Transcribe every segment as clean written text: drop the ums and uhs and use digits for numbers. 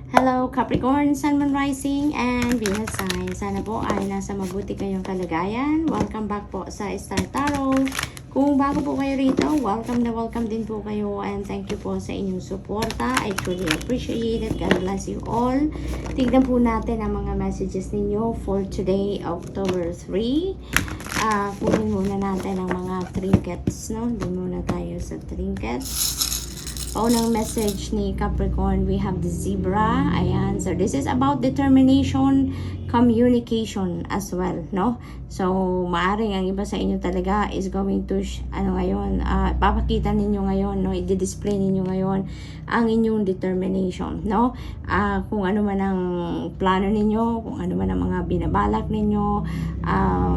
Hello Capricorn, Sun, Moon, Rising, and Venus sign. Sana po ay nasa mabuti kayong kalagayan. Welcome back po sa Star Tarot. Kung bago po kayo rito, welcome na welcome din po kayo and thank you po sa inyong suporta. I truly appreciate it. God bless you all. Tignan po natin ang mga messages ninyo for today, October 3. Kunin muna natin ang mga trinkets, no? Doon muna tayo sa trinkets. Unang message ni Capricorn, we have the zebra. Ayan. So, this is about determination, communication as well, no? So, maaring ang iba sa inyo talaga is going to, papakita ninyo ngayon, no? I-display ninyo ngayon ang inyong determination, no? Kung ano man ang plano ninyo, kung ano man ang mga binabalak ninyo,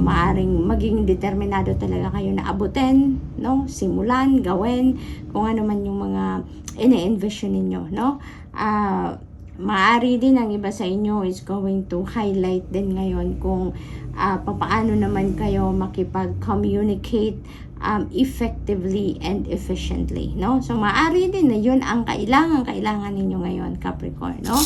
maaring maging determinado talaga kayo na abutin, no? Simulan, gawin, kung ano man yung mga ine-envision ninyo, no? Maaari din ang iba sa inyo is going to highlight din ngayon kung papaano naman kayo makipag-communicate effectively and efficiently, no? So, maaari din na yun ang kailangan ninyo ngayon, Capricorn, no?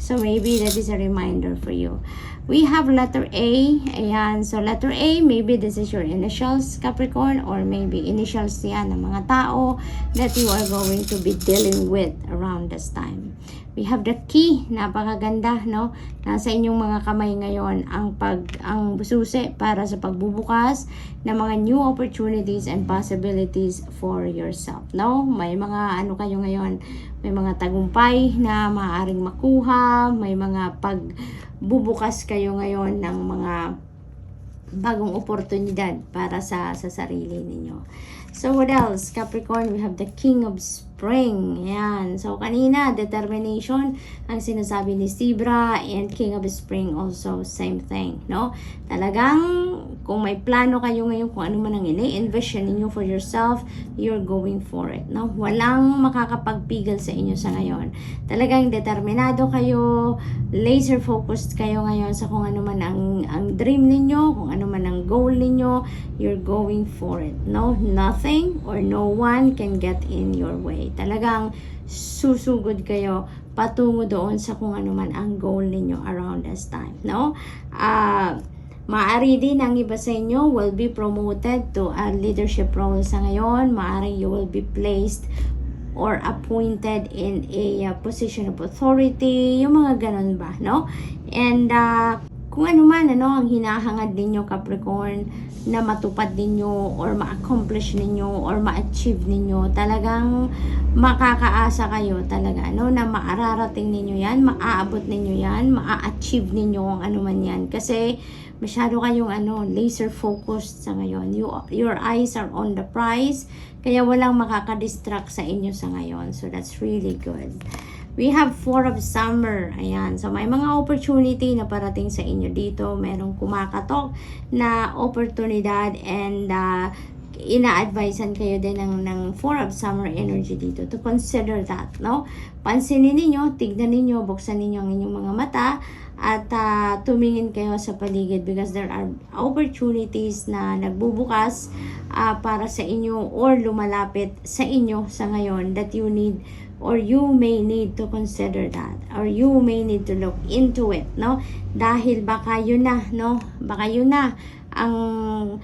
So, maybe that is a reminder for you. We have letter A. Ayan. So, letter A, maybe this is your initials, Capricorn, or maybe initials yan ng mga tao that you are going to be dealing with around this time. We have the key. Napakaganda, no? Nasa inyong mga kamay ngayon ang susi para sa pagbubukas ng mga new opportunities and possibilities for yourself, no? May mga kayo ngayon, may mga tagumpay na maaaring makuha, may mga pagbubukas kayo ngayon ng mga bagong oportunidad para sa sarili ninyo. So, what else? Capricorn, we have the King of Spring. Yan. So, kanina, determination ang sinasabi ni Zebra, and King of Spring also, same thing, no? Talagang, kung may plano kayo ngayon, kung ano man ang ini-envision ninyo for yourself, you're going for it, no? Walang makakapagpigil sa inyo sa ngayon. Talagang determinado kayo, laser focused kayo ngayon sa kung ano man ang dream ninyo, kung ano man ang goal ninyo, you're going for it, no? Nothing or no one can get in your way. Talagang susugod kayo patungo doon sa kung ano man ang goal ninyo around this time, no? Maaari din ang iba sa inyo will be promoted to a leadership role sa ngayon. Maaari you will be placed or appointed in a position of authority, yung mga ganun ba, no? And kung ano man ang hinahangad ninyo, Capricorn, na matupad ninyo or ma-accomplish ninyo or ma-achieve ninyo, talagang makakaasa kayo talaga, no? Na maararating ninyo yan, maaabot ninyo yan, maa-achieve ninyo ang ano man yan. Kasi masyado kayong laser focused sa ngayon. Your eyes are on the prize, kaya walang makakadistract sa inyo sa ngayon. So that's really good. We have Four of Summer. Ayan. So, may mga opportunity na parating sa inyo dito. Merong kumakatok na oportunidad and ina-advisean kayo din ng Four of Summer energy dito to consider that, no? Pansinin ninyo, tignan ninyo, buksan ninyo ang inyong mga mata at tumingin kayo sa paligid because there are opportunities na nagbubukas para sa inyo or lumalapit sa inyo sa ngayon that you need or you may need to consider that or you may need to look into it, no? Dahil baka yun na, no? Baka yun na ang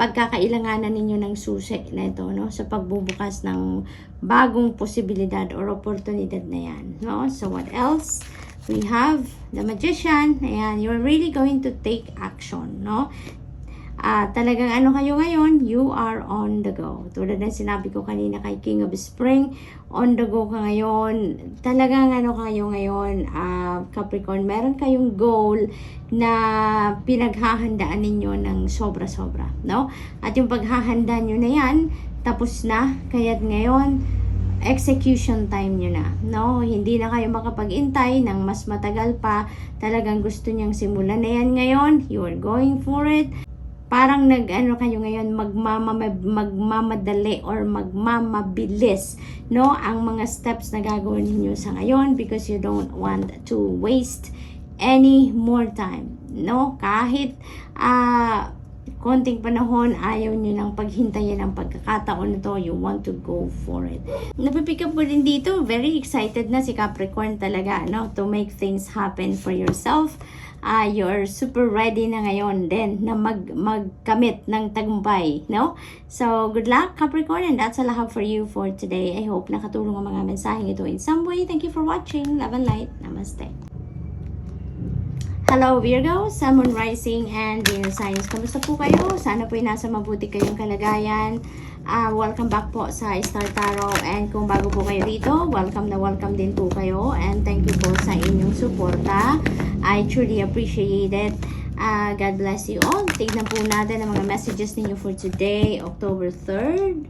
pagkakailanganan ninyo ng susi na ito, no? Sa pagbubukas ng bagong posibilidad or oportunidad na yan, no? So what else? We have the Magician. Ayan, you're really going to take action, no? Talagang kayo ngayon, you are on the go. Tulad ng sinabi ko kanina kay King of Spring, on the go ka ngayon. Talagang kayo ngayon, Capricorn, meron kayong goal na pinaghahandaan ninyo ng sobra-sobra, no? At yung paghahanda nyo na yan, tapos na, kaya't ngayon, execution time nyo na, no? Hindi na kayo makapag-intay ng mas matagal pa. Talagang gusto nyang simulan na yan ngayon. You are going for it. Parang kayo ngayon magmamadali or magmamabilis, no? Ang mga steps na gagawin niyo sa ngayon because you don't want to waste any more time, no? Kahit konting panahon, ayaw nyo nang paghintayan ang pagkakataon na to, you want to go for it. Napipick up po din dito, very excited na si Capricorn talaga, no, to make things happen for yourself. You're super ready na ngayon din na magkamit ng tagumpay, no? So, good luck Capricorn, and that's all I have for you for today. I hope nakatulong ang mga mensaheng ito in some way. Thank you for watching. Love and light. Namaste. Hello Virgo, Sun, Moon, Rising, and Venus signs. Kamusta po kayo? Sana po'y nasa mabuti kayong kalagayan. Welcome back po sa Star Tarot. And kung bago po kayo dito, welcome na welcome din po kayo. And thank you po sa inyong suporta. I truly appreciate it. God bless you all. Tignan po natin ang mga messages ninyo for today, October 3rd.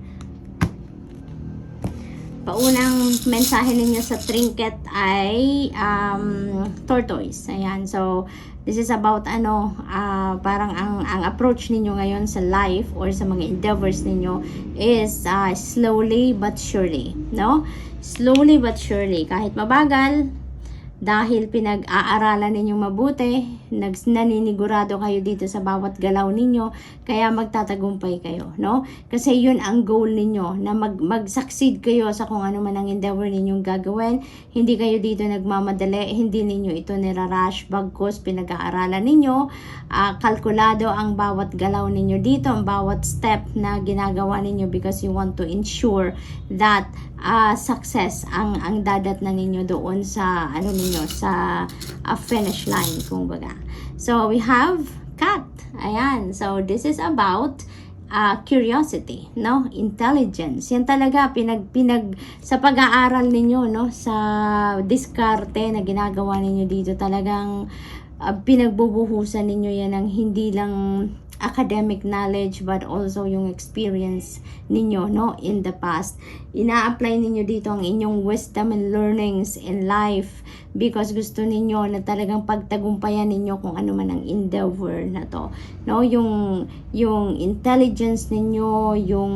Paunang mensahe ninyo sa trinket ay tortoise. Ayan. So, this is about parang ang approach ninyo ngayon sa life or sa mga endeavors ninyo is slowly but surely. No? Slowly but surely. Kahit mabagal, dahil pinag-aaralan ninyong mabuti, naninigurado kayo dito sa bawat galaw ninyo, kaya magtatagumpay kayo, no? Kasi yun ang goal ninyo, na mag-succeed kayo sa kung ano man ang endeavor ninyong gagawin. Hindi kayo dito nagmamadali, hindi ninyo ito nirarush, bagkus pinag-aaralan ninyo, kalkulado ang bawat galaw ninyo dito, ang bawat step na ginagawa ninyo, because you want to ensure that success ang dadat na ninyo doon sa sa finish line, kumbaga. So we have cat. Ayan. So this is about curiosity, no? Intelligence. Yan talaga pinag sa pag-aaral ninyo, no? Sa diskarte na ginagawa ninyo dito, talagang pinagbubuhusan ninyo yan ng hindi lang academic knowledge but also yung experience ninyo, no, in the past. Ina-apply ninyo dito ang inyong wisdom and learnings in life because gusto ninyo na talagang pagtagumpayan ninyo kung ano man ang endeavor na to, no? Yung intelligence ninyo, yung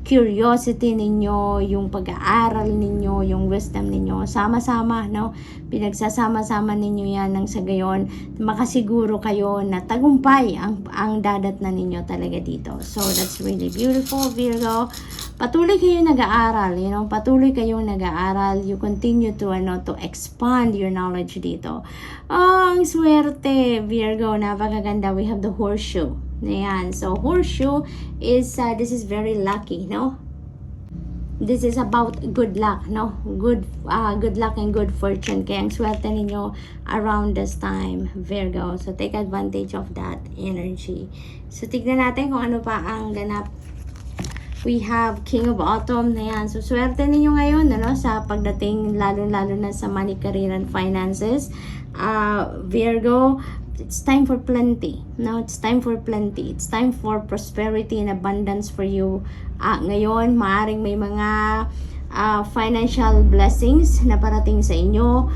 curiosity ninyo, yung pag-aaral ninyo, yung wisdom ninyo, sama-sama, no? Pinagsasama-sama ninyo yan nang sa gayon, makasiguro kayo na tagumpay ang dadat na ninyo talaga dito. So, that's really beautiful, Virgo. Patuloy kayong nag-aaral, you know, patuloy kayong nag-aaral. You continue to expand your knowledge dito. Oh, ang swerte, Virgo, napakaganda. We have the horseshoe. Ayan. So, horseshoe is, this is very lucky, no? This is about good luck, no? Good luck and good fortune. Kaya ang swerte ninyo around this time, Virgo. So, take advantage of that energy. So, tignan natin kung ano pa ang ganap. We have King of Autumn. Ayan. So, swerte ninyo ngayon, ano? Sa pagdating, lalo-lalo na sa money, career, and finances. Virgo, it's time for plenty. No, it's time for plenty. It's time for prosperity and abundance for you. Ngayon, maaring may mga financial blessings na parating sa inyo.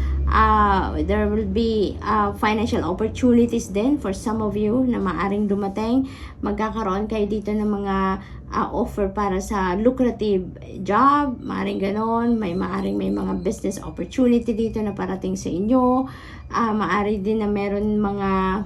There will be financial opportunities din for some of you na maaring dumating. Magkakaroon kayo dito ng mga offer para sa lucrative job, maaring ganon. Maaring may mga business opportunity dito na parating sa inyo. Maari din na meron mga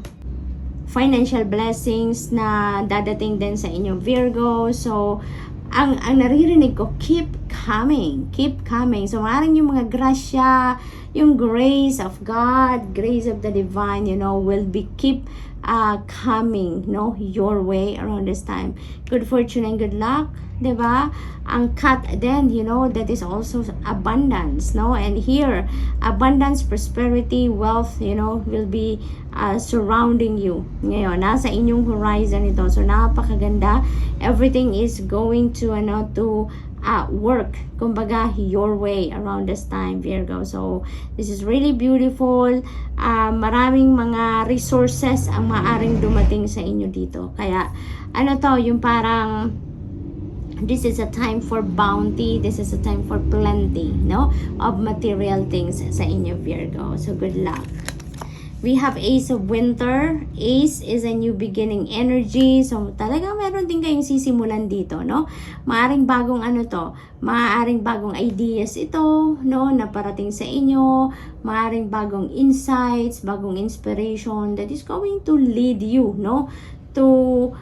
financial blessings na dadating din sa inyo, Virgo. So, ang naririnig ko, keep coming. Keep coming. So, maaaring yung mga grasya, yung grace of God, grace of the divine, you know, will be keep coming, no, your way around this time. Good fortune and good luck, diba? Ang cat then, you know, that is also abundance, no? And here, abundance, prosperity, wealth, you know, will be surrounding you. Ngayon, nasa inyong horizon ito. So, napakaganda. Everything is going to, work, kumbaga, your way around this time, Virgo. So, this is really beautiful. Maraming mga resources ang maaring dumating sa inyo dito. Kaya, yung parang, this is a time for bounty. This is a time for plenty, no? Of material things sa inyo, Virgo. So, good luck. We have Ace of Winter. Ace is a new beginning energy. So, talagang meron din kayong sisimulan dito, no? Maaring bagong maaring bagong ideas ito, no? Na parating sa inyo. Maaring bagong insights, bagong inspiration that is going to lead you, no? to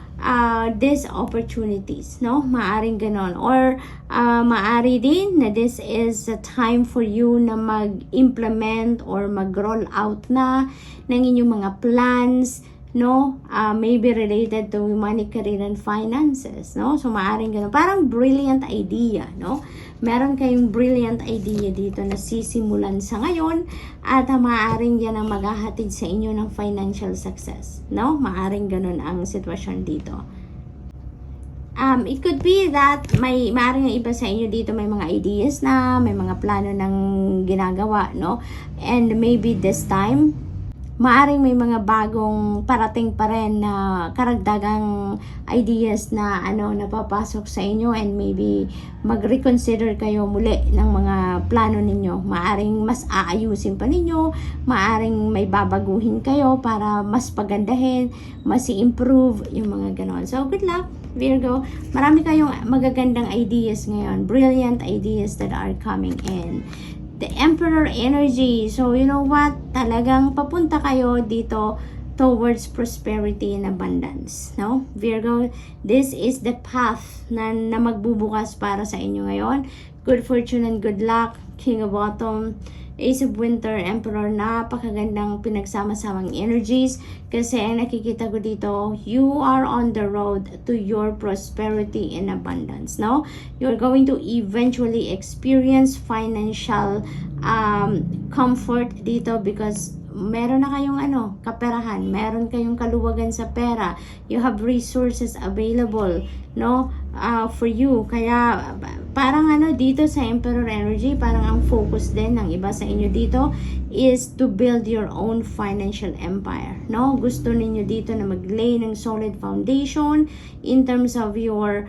these opportunities, no? Maaring ganon. Or maari din na this is a time for you na mag-implement or mag-roll out na ng inyong mga plans, no? Maybe related to money, career, and finances, no? So, maaring ganun. Parang brilliant idea, no? Meron kayong brilliant idea dito na sisimulan sa ngayon at maaring yan ang maghahatid sa inyo ng financial success, no? Maaring ganun ang sitwasyon dito. It could be that maaring iba sa inyo dito may mga ideas na, may mga plano ng ginagawa, no? And maybe this time, maaring may mga bagong parating pa rin na karagdagang ideas na napapasok sa inyo, and maybe mag-reconsider kayo muli ng mga plano ninyo. Maaring mas aayusin pa ninyo, maaring may babaguhin kayo para mas pagandahin, mas i-improve yung mga ganon. So, good luck, Virgo. Marami kayong magagandang ideas ngayon, brilliant ideas that are coming in. The Emperor energy. So, you know what? Talagang papunta kayo dito towards prosperity and abundance. No? Virgo, this is the path na magbubukas para sa inyo ngayon. Good fortune and good luck. King of Autumn, Ace of Winter, Emperor, napakagandang pinagsama-samang energies kasi ang nakikita ko dito, you are on the road to your prosperity and abundance, no? You're going to eventually experience financial comfort dito because meron na kayong kaperahan, meron kayong kaluwagan sa pera, you have resources available, no, for you. Kaya parang dito sa Emperor energy, parang ang focus din ng iba sa inyo dito is to build your own financial empire, no? Gusto ninyo dito na mag-lay ng solid foundation in terms of your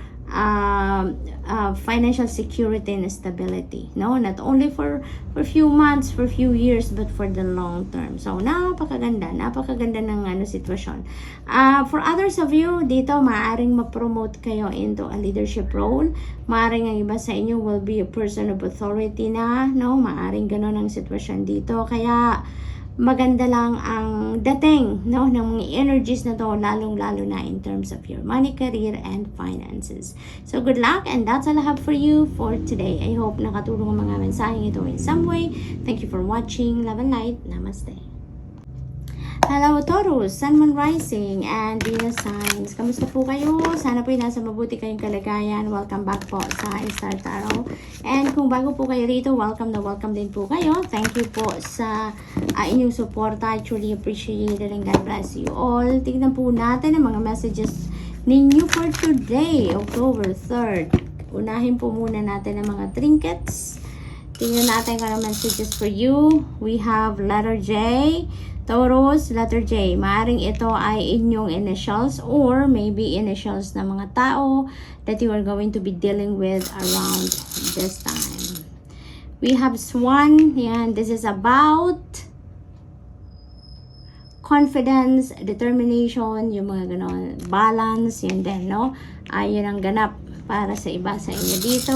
financial security and stability, no? Not only for few months, for few years, but for the long term. So, napakaganda ng sitwasyon. For others of you, dito, maaring ma-promote kayo into a leadership role. Maaring ang iba sa inyo will be a person of authority na, no? Maaring ganon ang sitwasyon dito. Kaya, maganda lang ang dating, no, ng mga energies na to, lalong-lalo na in terms of your money, career, and finances. So, good luck, and that's all I have for you for today. I hope nakatulong ang mga mensaheng ito in some way. Thank you for watching. Love and light. Namaste. Hello Taurus, Sun, Moon, Rising, and Venus signs. Kamusta po kayo? Sana po nasa mabuti kayong kalagayan. Welcome back po sa Star Tarot. And kung bago po kayo rito, welcome din po kayo. Thank you po sa inyong support. I truly appreciate it and God bless you all. Tignan po natin ang mga messages ninyo for today, October 3rd. Unahin po muna natin ang mga trinkets. Tingnan natin kung ano messages for you. We have letter J. Taurus, letter J. Maaring ito ay inyong initials or maybe initials ng mga tao that you are going to be dealing with around this time. We have Swan. Yan, this is about confidence, determination, yung mga ganon, balance, yun din, no? Yun ang ganap para sa iba sa inyo dito.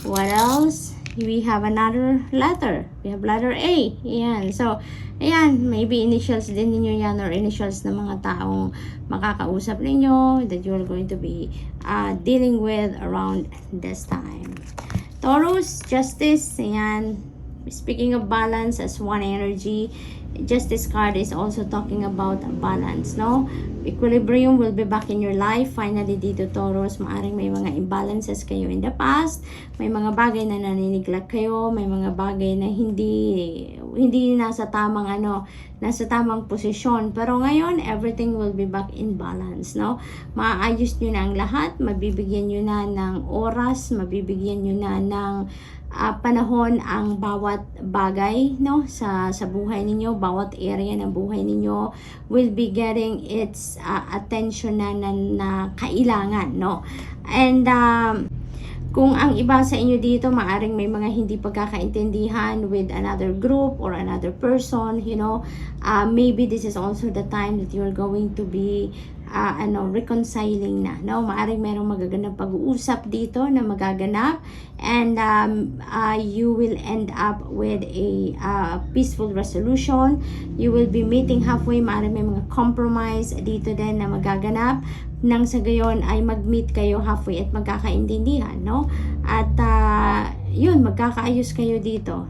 What else? We have another letter. We have letter A. Yan. So, ayan, maybe initials din ninyo yan or initials ng mga taong makakausap ninyo that you're going to be dealing with around this time. Taurus, Justice. Ayan. Speaking of balance as one energy, Justice card is also talking about balance, no? Equilibrium will be back in your life. Finally, dito Taurus, maaring may mga imbalances kayo in the past. May mga bagay na naniniglag kayo. May mga bagay na hindi nasa tamang nasa tamang posisyon. Pero ngayon, everything will be back in balance, no? Maayos nyo na ang lahat. Mabibigyan nyo na ng oras. Mabibigyan nyo na ng panahon ang bawat bagay, no, sa buhay ninyo. Bawat area ng buhay ninyo will be getting its attention na kailangan, no. And Kung ang iba sa inyo dito, maaring may mga hindi pagkakaintindihan with another group or another person, maybe this is also the time that you're going to be reconciling na, no? Maaring merong magaganap pag-uusap dito na magaganap, and you will end up with a peaceful resolution. You will be meeting halfway. Maaring may mga compromise dito din na magaganap, nang sa gayon ay mag-meet kayo halfway at magkakaintindihan, no? At yun, magkakaayos kayo dito,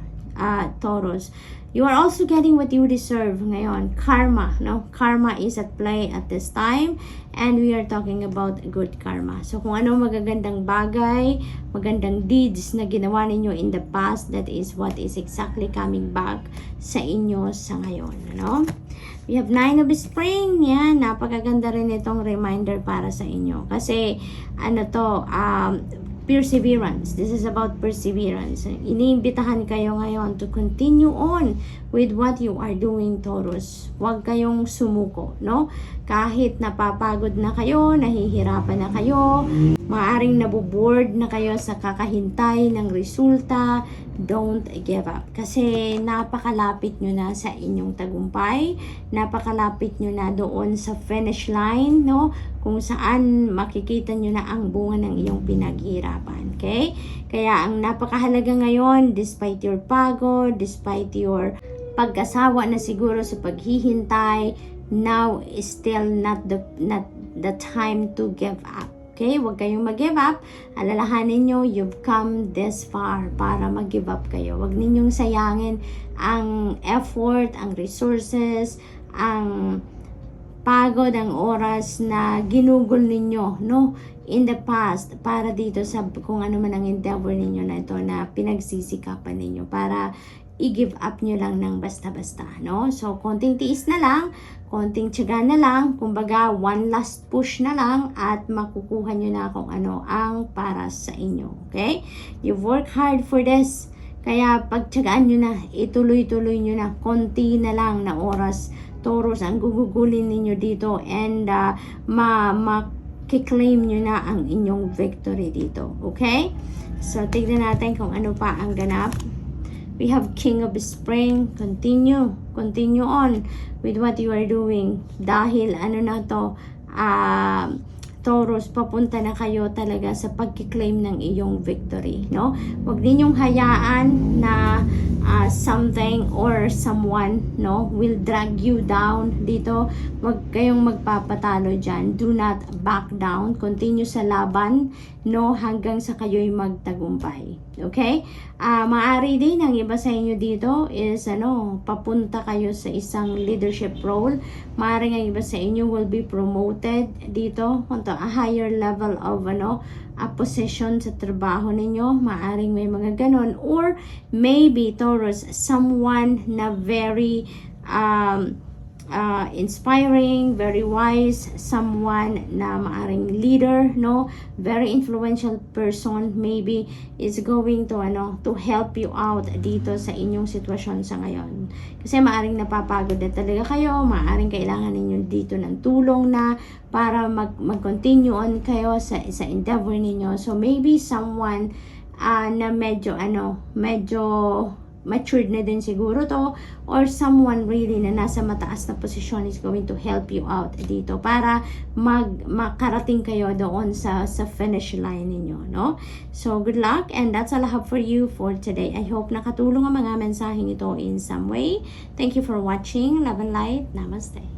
Taurus. You are also getting what you deserve ngayon. Karma, no? Karma is at play at this time, and we are talking about good karma. So kung ano magagandang bagay, magandang deeds na ginawa ninyo in the past, that is what is exactly coming back sa inyo sa ngayon, no? We have 9 of Spring. Yan, napakaganda rin itong reminder para sa inyo. Kasi, perseverance. This is about perseverance. Iniimbitahan kayo ngayon to continue on with what you are doing, Taurus. Huwag kayong sumuko, no? Kahit napapagod na kayo, nahihirapan na kayo, maaring naboboard na kayo sa kakahintay ng resulta, don't give up. Kasi napakalapit nyo na sa inyong tagumpay, napakalapit nyo na doon sa finish line, no? Kung saan makikita nyo na ang bunga ng iyong pinaghirapan. Okay? Kaya ang napakahalaga ngayon, despite your pagod, despite your pagkasawa na siguro sa paghihintay, now is still not the time to give up. Okay? Huwag kayong mag-give up. Alalahanin nyo, you've come this far para mag-give up kayo. Huwag ninyong sayangin ang effort, ang resources, ang pagod, ang oras na ginugol ninyo, no? In the past, para dito sa kung ano man ang endeavor ninyo na ito na pinagsisikapan ninyo para i-give up nyo lang ng basta-basta, no? So, konting tiis na lang, konting tiyaga na lang, kumbaga, one last push na lang at makukuha nyo na kung ano ang para sa inyo, okay? You've worked hard for this, kaya pagtiyagaan nyo na, ituloy-tuloy nyo na, konti na lang na oras, Taurus, ang gugugulin ninyo dito, and ma-claim nyo na ang inyong victory dito, okay? So, tignan natin kung ano pa ang ganap. We have King of Spring. Continue on with what you are doing. Dahil Taurus, papunta na kayo talaga sa pagkiklaim ng iyong victory, no? Huwag ninyong hayaan na something or someone, no, will drag you down dito. Huwag kayong magpapatalo dyan. Do not back down. Continue sa laban, no, hanggang sa kayo'y magtagumpay. Okay? Maari din ang iba sa inyo dito is papunta kayo sa isang leadership role. Maari ang iba sa inyo will be promoted dito onto a higher level of a position sa trabaho ninyo. Maaring may mga ganon, or maybe Taurus, someone na very inspiring, very wise, someone na maaring leader, no, very influential person maybe is going to to help you out dito sa inyong sitwasyon sa ngayon. Kasi maaring napapagod na talaga kayo, maaring kailangan ninyo dito ng tulong na para mag-continue on kayo sa endeavor ninyo. So maybe someone na medyo matured na din siguro to, or someone really na nasa mataas na posisyon is going to help you out dito para makarating kayo doon sa finish line ninyo, no? So good luck, and that's all I have for you for today. I hope nakatulong ang mga mensaheng ito in some way. Thank you for watching. Love and light. Namaste.